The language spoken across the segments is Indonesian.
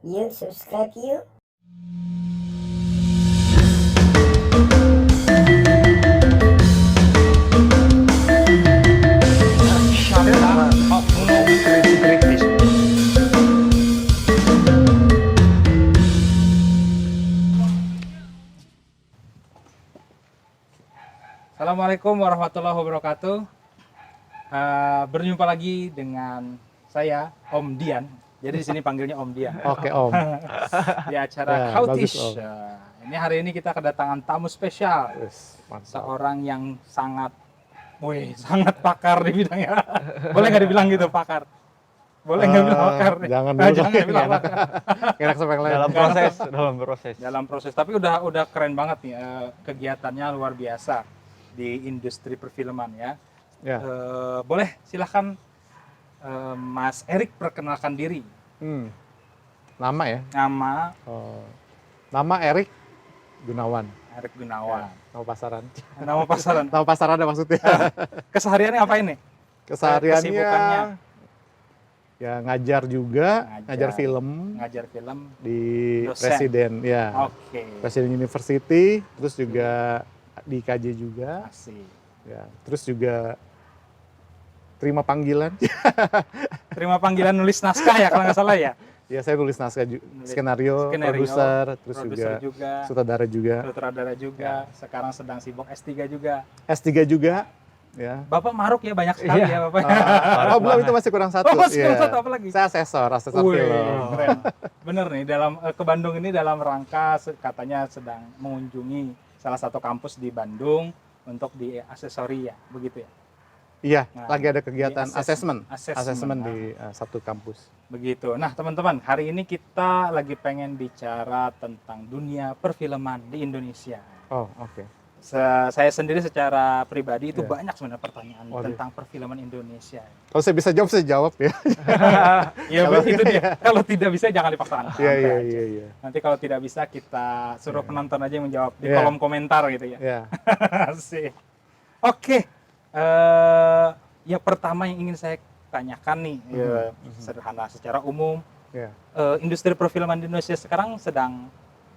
Yuk subscribe yuk. Assalamualaikum warahmatullahi wabarakatuh. Berjumpa lagi dengan saya Om Dian. Jadi di sini panggilnya Om Dian. Oke Om. Di acara Ya, Kautish. bagus, Om. Ini hari ini kita kedatangan tamu spesial. Yes, mantap. Seorang yang sangat pakar di bidangnya. Boleh nggak dibilang gitu pakar? Boleh nggak bilang pakar? Jangan Jangan dulu. bilang pakar. Enak sampai yang lain. dalam proses. Dalam proses. Tapi udah keren banget nih kegiatannya luar biasa di industri perfilman ya. Ya. Boleh silahkan Mas Erik perkenalkan diri. Nama ya? Nama Oh. Nama Erik Gunawan. Erik Gunawan. Nama pasaran. Nama pasaran. Nama pasaran ada maksudnya. Kesehariannya apa ini? Kesehariannya kesibukannya? ya ngajar juga, ngajar film Ngajar film. di Dosen. Presiden ya. Oke. Presiden University, terus juga di KJ juga. Asik. Ya, terus juga terima panggilan. Terima panggilan nulis naskah ya kalau nggak salah ya. Ya, saya nulis naskah, skenario, produser, terus produser juga sutradara juga. sutradara juga. Sekarang sedang sibuk S3 juga. S3 juga, ya. Bapak maruk ya banyak sekali Iya. ya Bapak. Oh, belum, itu masih kurang satu. Oh, masih kurang Iya. satu, apa lagi? Saya asesor Wih, film. keren. Bener nih, ke Bandung ini dalam rangka katanya sedang mengunjungi salah satu kampus di Bandung untuk di asesori ya, begitu ya? Iya, Nah, lagi ada kegiatan di asesmen assessment. di satu kampus. Begitu. Nah, teman-teman, hari ini kita lagi pengen bicara tentang dunia perfilman di Indonesia. Oh, oke. Saya sendiri secara pribadi itu Iya. banyak sebenarnya pertanyaan Waduh. tentang perfilman Indonesia. Kalau saya bisa jawab, saya jawab ya. Ya, itu dia. Kalau tidak bisa jangan dipaksakan. Iya, Santai iya, aja. iya, iya. Nanti kalau tidak bisa kita suruh penonton aja yang menjawab di Iya. kolom komentar gitu ya. Ya. Asik. Oke. Ya pertama yang ingin saya tanyakan nih, ya, sederhana secara umum, Ya. industri perfilman di Indonesia sekarang sedang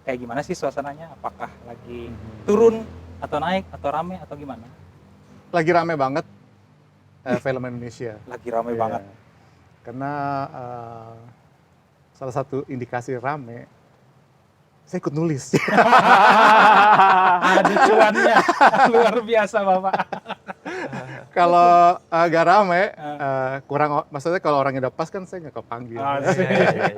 kayak gimana sih suasananya? Apakah lagi turun atau naik atau rame atau gimana? Lagi rame banget film Indonesia. Lagi rame Iya. banget. Karena salah satu indikasi rame, saya ikut nulis. Ada cuannya luar biasa Bapak. Kalau agak rame, kurang, maksudnya kalau orangnya udah pas kan saya nggak kepanggil. Asik. Iya.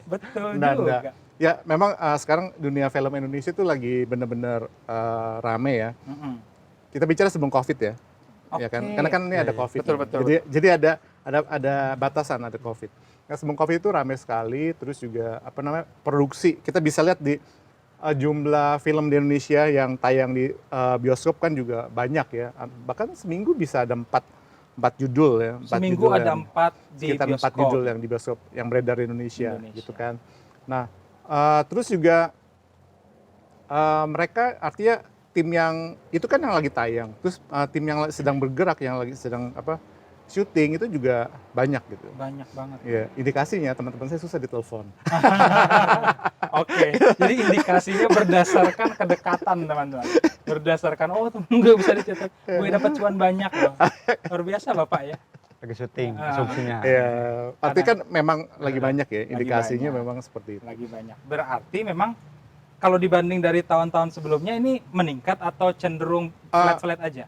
Betul Nggak, juga. nggak. Ya memang sekarang dunia film Indonesia itu lagi bener-bener rame ya. Mm-mm. Kita bicara sebelum COVID ya, ya kan? Oke. Karena kan ini ada Iya, COVID. betul, ya. betul, Jadi ada batasan, ada COVID. Nah, sebelum COVID itu rame sekali, terus juga produksi. Kita bisa lihat di jumlah film di Indonesia yang tayang di bioskop kan juga banyak ya. Bahkan seminggu bisa ada 4 judul ya. 4 Seminggu judul ada yang- 4 di sekitar 4 bioskop. judul yang di bioskop yang beredar di Indonesia, Indonesia. gitu kan. Nah, terus juga mereka artinya tim yang itu kan yang lagi tayang, terus tim yang sedang bergerak, yang lagi sedang syuting itu juga banyak gitu. Banyak banget. Ya, indikasinya teman-teman saya susah ditelepon. Oke, jadi indikasinya berdasarkan kedekatan teman-teman. Berdasarkan, oh temen gue bisa dicetak, gue dapat cuan banyak loh. Luar biasa Bapak ya. Lagi syuting, Ah. asumsinya. Ya, artinya kan memang lagi banyak ya, Lagi indikasinya banyak. memang seperti itu. Lagi banyak. Berarti memang kalau dibanding dari tahun-tahun sebelumnya ini meningkat atau cenderung flat-flat aja?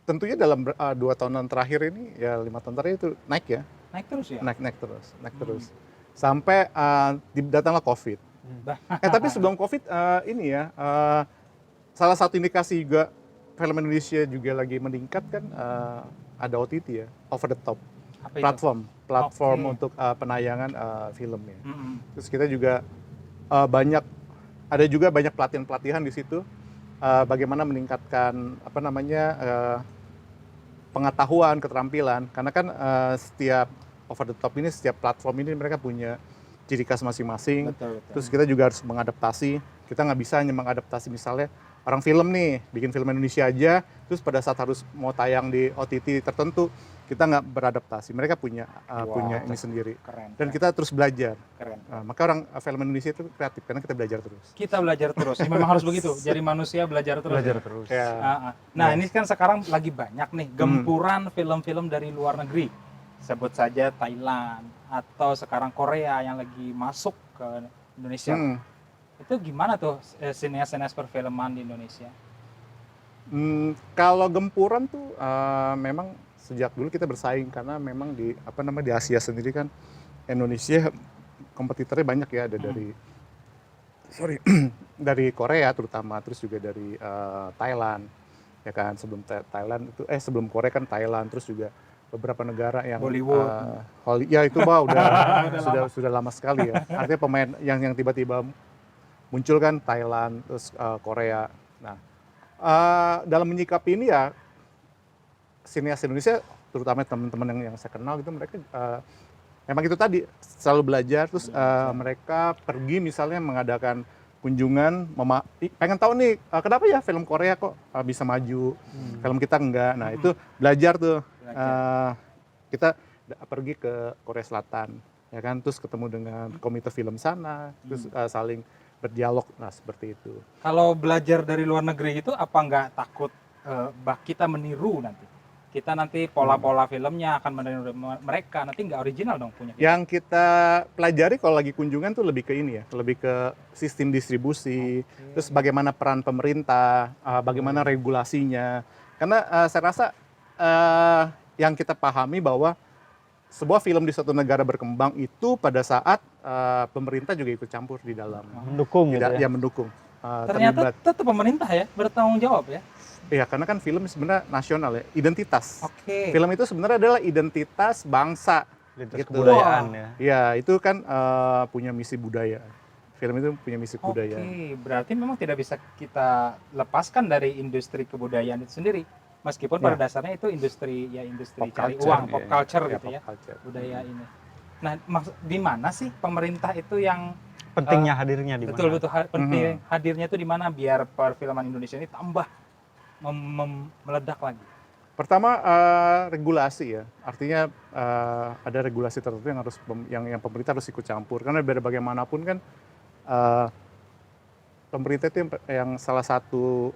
Tentunya dalam 2 tahunan terakhir ini, ya 5 tahun terakhir itu naik ya, Naik terus ya? naik terus. Sampai datanglah COVID. Tapi sebelum COVID ini ya, salah satu indikasi juga film Indonesia juga lagi meningkat kan, ada OTT ya, over the top, Apa itu? platform Oke. untuk penayangan film ya. Mm-mm. Terus kita juga ada juga banyak pelatihan di situ, bagaimana meningkatkan pengetahuan, keterampilan, karena kan setiap over the top ini, setiap platform ini mereka punya ciri khas masing-masing. Betul, betul. Terus kita juga harus mengadaptasi. Kita nggak bisa hanya mengadaptasi misalnya orang film nih, bikin film Indonesia aja, terus pada saat harus mau tayang di OTT tertentu, kita nggak beradaptasi. Mereka punya Wah, punya ini sendiri. Keren. Dan kita terus belajar. keren. Maka orang film Indonesia itu kreatif karena kita belajar terus. Kita belajar terus. Ya, memang harus begitu. Jadi manusia belajar terus. Belajar ya? terus. Ya. Nah, ini kan sekarang lagi banyak nih gempuran film-film dari luar negeri. Sebut saja Thailand atau sekarang Korea yang lagi masuk ke Indonesia. Itu gimana tuh sineas-sineas perfilman di Indonesia? Kalau gempuran tuh memang sejak dulu kita bersaing karena memang di di Asia sendiri kan Indonesia kompetitornya banyak ya, ada dari dari Korea terutama, terus juga dari Thailand ya kan. Sebelum Thailand itu sebelum Korea kan Thailand, terus juga beberapa negara yang Bollywood. ya itu udah sudah lama sekali ya. Artinya pemain yang tiba-tiba muncul kan Thailand, terus Korea. Nah, dalam menyikapi ini ya sineas Indonesia, terutama teman-teman yang saya kenal gitu, mereka memang itu tadi selalu belajar, terus mereka pergi misalnya mengadakan kunjungan, pengen tahu nih kenapa ya film Korea kok bisa maju, film kita enggak. Nah itu belajar tuh, kita pergi ke Korea Selatan, ya kan, terus ketemu dengan komite film sana, terus saling berdialog, nah seperti itu. Kalau belajar dari luar negeri itu apa nggak takut kita meniru nanti? Kita nanti pola-pola filmnya akan meniru mereka, nanti nggak original dong punya kita. Yang kita pelajari kalau lagi kunjungan tuh lebih ke ini ya, lebih ke sistem distribusi, terus bagaimana peran pemerintah, bagaimana regulasinya. Karena saya rasa yang kita pahami bahwa sebuah film di suatu negara berkembang itu pada saat pemerintah juga ikut campur di dalam. Mendukung gitu ya. Ya mendukung. Ternyata tetap pemerintah ya bertanggung jawab ya. Iya, karena kan film sebenarnya nasional ya, identitas. Oke. Film itu sebenarnya adalah identitas bangsa. Identitas gitu. kebudayaan ya. Iya, itu kan punya misi budaya. Film itu punya misi budaya. Oke, berarti memang tidak bisa kita lepaskan dari industri kebudayaan itu sendiri. Meskipun pada dasarnya itu industri Pop cari culture, uang, pop ya. culture Ya, gitu pop ya. culture. Budaya ini. Nah, di mana sih pemerintah itu yang Pentingnya hadirnya di mana? betul penting hadirnya itu di mana biar perfilman Indonesia ini tambah meledak lagi? Pertama regulasi ya, artinya ada regulasi tertentu yang harus yang pemerintah harus ikut campur, karena biar bagaimanapun kan pemerintah itu yang salah satu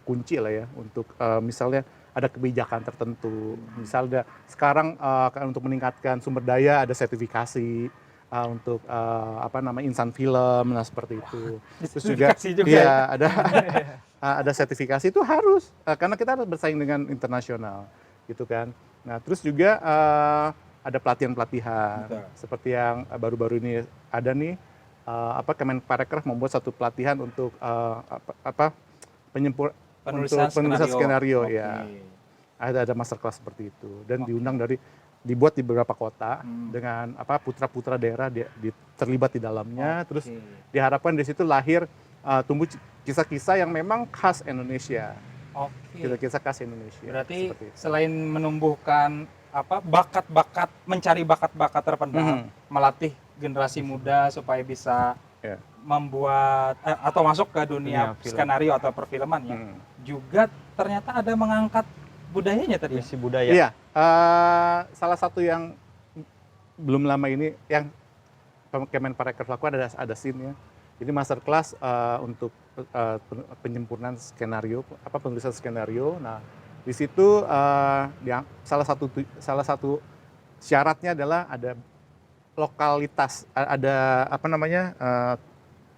kunci lah ya untuk misalnya ada kebijakan tertentu, misalnya sekarang untuk meningkatkan sumber daya ada sertifikasi untuk insan film, nah seperti itu. Terus juga ya ada sertifikasi itu harus karena kita harus bersaing dengan internasional gitu kan. Nah terus juga ada pelatihan seperti yang baru-baru ini ada nih Kemenparekraf membuat satu pelatihan untuk penulisan skenario ya. Ada masterclass seperti itu dan dibuat di beberapa kota dengan putra-putra daerah terlibat di dalamnya, terus diharapkan di situ lahir tumbuh kisah-kisah yang memang khas Indonesia. Kisah khas Indonesia. Berarti selain menumbuhkan mencari bakat-bakat terpendam, melatih generasi muda supaya bisa membuat atau masuk ke dunia skenario atau perfilman ya. Juga ternyata ada mengangkat budayanya tadi. Misi budaya. Iya, salah satu yang belum lama ini yang Kemenparekraf lakukan ada scene ya. Jadi masterclass untuk penyempurnaan skenario, penulisan skenario. Nah, di situ salah satu syaratnya adalah ada lokalitas, ada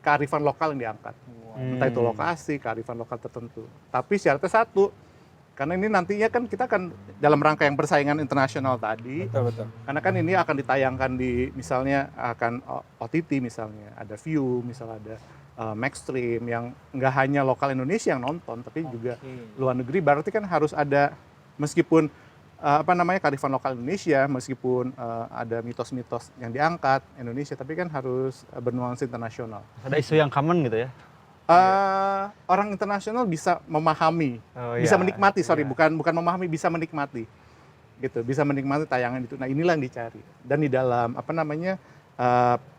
kearifan lokal yang diangkat. Entah itu lokasi, kearifan lokal tertentu. Tapi syaratnya satu, karena ini nantinya kan kita akan dalam rangka yang persaingan internasional tadi. Betul. Karena kan ini akan ditayangkan di misalnya akan OTT misalnya, ada View, misalnya ada Maxstream yang nggak hanya lokal Indonesia yang nonton, tapi juga luar negeri. Berarti kan harus ada meskipun kearifan lokal Indonesia, meskipun ada mitos-mitos yang diangkat Indonesia, tapi kan harus bernuansa internasional. Ada isu yang common gitu ya. Orang internasional bisa memahami, bisa menikmati, bukan memahami, bisa menikmati, gitu, bisa menikmati tayangan itu. Nah inilah yang dicari, dan di dalam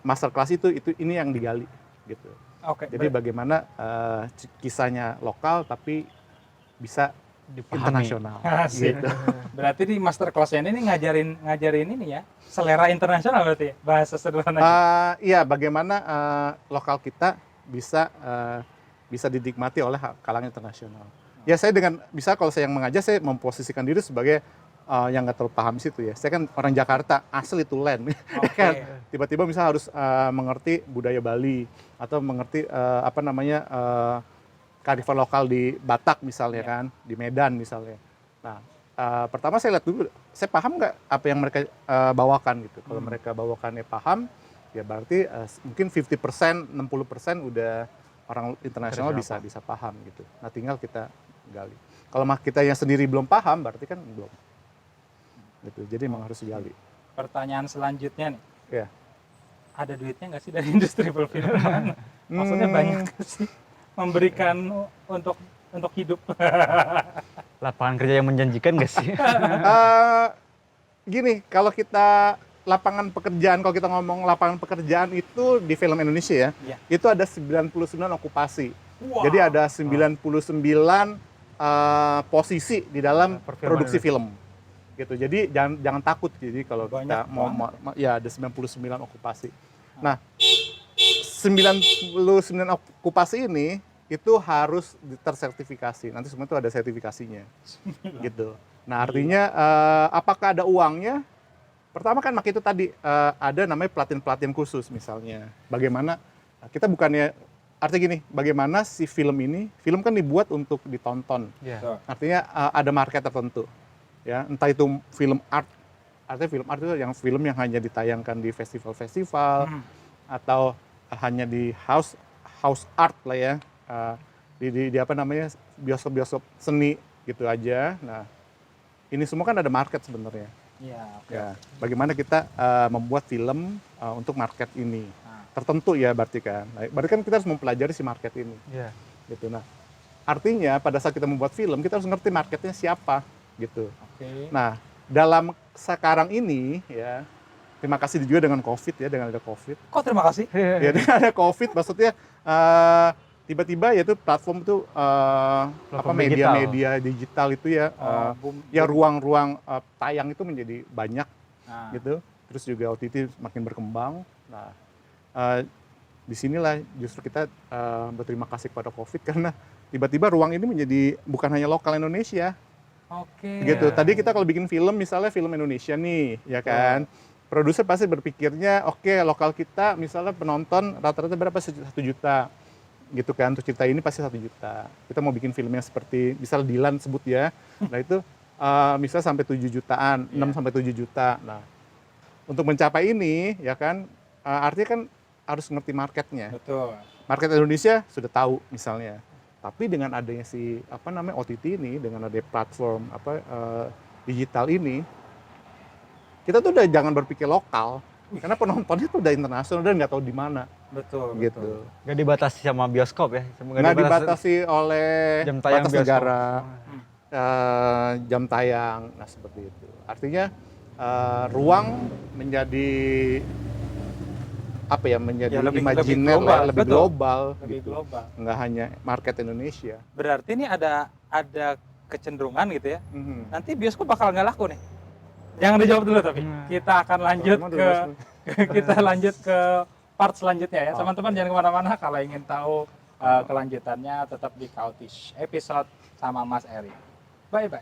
masterclass ini yang digali, gitu. Jadi bagaimana kisahnya lokal tapi bisa Dipahami. internasional. Asik. Gitu. Berarti di master class-nya ini ngajarin ini ya, selera internasional berarti ya, bahasa sederhana. Iya, bagaimana lokal kita bisa dinikmati oleh kalangan internasional. Ya saya bisa kalau saya yang mengajar, saya memposisikan diri sebagai yang nggak terlalu paham situ ya. Saya kan orang Jakarta, asli itu land. Oke. Kan tiba-tiba misalnya harus mengerti budaya Bali atau mengerti kearifan lokal di Batak misalnya kan, di Medan misalnya. Nah, pertama saya lihat dulu, saya paham nggak apa yang mereka bawakan gitu. Kalau mereka bawakannya paham, ya berarti mungkin 50%, 60% udah orang internasional bisa paham gitu. Nah, tinggal kita gali. Kalau kita yang sendiri belum paham, berarti kan belum. Gitu. Jadi memang harus digali. Pertanyaan selanjutnya nih. Ya. Ada duitnya nggak sih dari industri perfilman? Maksudnya banyak nggak sih memberikan untuk hidup? Lapangan kerja yang menjanjikan gak sih? Gini, kalau kita kalau kita ngomong lapangan pekerjaan itu di film Indonesia ya, Iya. itu ada 99 okupasi. Wow. Jadi ada 99 posisi di dalam Perfilman produksi film. Gitu. Jadi jangan takut jadi kalau Banyak kita ya ada 99 okupasi. Nah, 99 okupasi ini itu harus tersertifikasi. Nanti semua itu ada sertifikasinya. Gitu. Nah, artinya apakah ada uangnya? Pertama kan itu tadi ada namanya pelatihan-pelatihan khusus misalnya. Bagaimana kita bukannya artinya gini, bagaimana si film kan dibuat untuk ditonton. Iya. Artinya ada market tertentu. Ya, entah itu film art, artinya film art itu film yang hanya ditayangkan di festival-festival atau hanya di house art lah ya, di apa namanya bioskop seni gitu aja. Nah, ini semua kan ada market sebenarnya. Iya. Ya, bagaimana kita membuat film untuk market ini Nah. tertentu ya berarti kan. Nah, berarti kan kita harus mempelajari si market ini. Iya. Gitu. Nah, artinya pada saat kita membuat film kita harus ngerti marketnya siapa gitu. Oke. Nah, dalam sekarang ini ya, terima kasih juga dengan COVID ya, dengan ada COVID. Kok terima kasih? Ya, dengan ada COVID maksudnya tiba-tiba yaitu platform itu Platform media digital itu ya, ya ruang-ruang tayang itu menjadi banyak gitu. Terus juga OTT makin berkembang. Nah, disinilah justru kita berterima kasih kepada COVID karena tiba-tiba ruang ini menjadi bukan hanya lokal Indonesia. Oke. Gitu. Tadi kita kalau bikin film, misalnya film Indonesia nih, ya kan. Produser pasti berpikirnya, oke, lokal kita misalnya penonton rata-rata berapa? 1 juta. Gitu kan, untuk cerita ini pasti 1 juta. Kita mau bikin filmnya seperti, misalnya Dilan sebut ya. Nah itu misalnya sampai 7 jutaan, 6 sampai 7 juta. Nah, untuk mencapai ini, ya kan, artinya kan harus ngerti marketnya. Betul. Market Indonesia sudah tahu misalnya. Tapi dengan adanya OTT ini, dengan adanya platform digital ini, kita tuh udah jangan berpikir lokal, karena penontonnya tuh udah internasional dan nggak tahu di mana. Betul. Gitu. Gak dibatasi sama bioskop ya? Nggak dibatasi oleh jam tayang batas bioskop. negara, jam tayang, nah seperti itu. Artinya ruang menjadi menjadi Ya, lebih imajiner, global, lebih betul. global, Lebih gitu. global. Nggak hanya market Indonesia. Berarti ini ada kecenderungan gitu ya. Mhm. Nanti bioskop bakal nggak laku nih. Jangan dijawab dulu tapi kita akan lanjut kita lanjut ke part selanjutnya ya. Teman-teman jangan kemana-mana kalau ingin tahu kelanjutannya tetap di Kautish episode sama Mas Eri. Bye bye.